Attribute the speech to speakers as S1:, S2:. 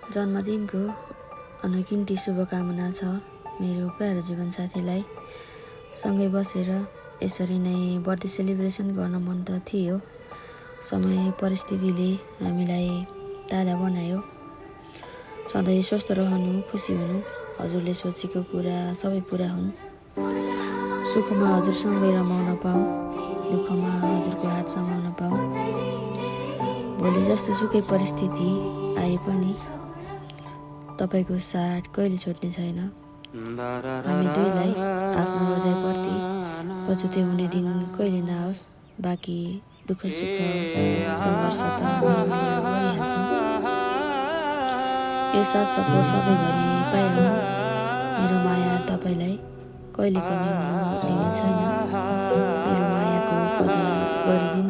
S1: जन्मदिनको अनगिन्ती शुभकामना छ मेरो प्यारो जीवनसाथीलाई। सँगै बसेर यसरी नै बर्थडे सेलिब्रेसन गर्न मन त थियो, समय परिस्थितिले हामीलाई तादा बनायो। सधैँ स्वस्थ रहनु, खुसी हुनु, हजुरले सोचेको कुरा सबै पुरा हुन्। सुखमा हजुरसँगै रमाउन पाऊँ, दुःखमा हजुरको हात समाउन पाऊँ। भोलि जस्तो सुकै परिस्थिति आए पनि तपाईँको साथ कहिले छोड्ने छैन। हामी दुईलाई आफ्नो रोजाइप्रति पछुते हुने दिन कहिले नआओस्। बाँकी दुःख सुख सङ्घर्ष त हामी गरिहाल्छौँ। यो साथ सपोर्ट सधैँभरि पाइरहनु। मेरो माया तपाईँलाई कहिले कमी हुन दिने छैन। मेरो मायाको कदर गरिदिनु।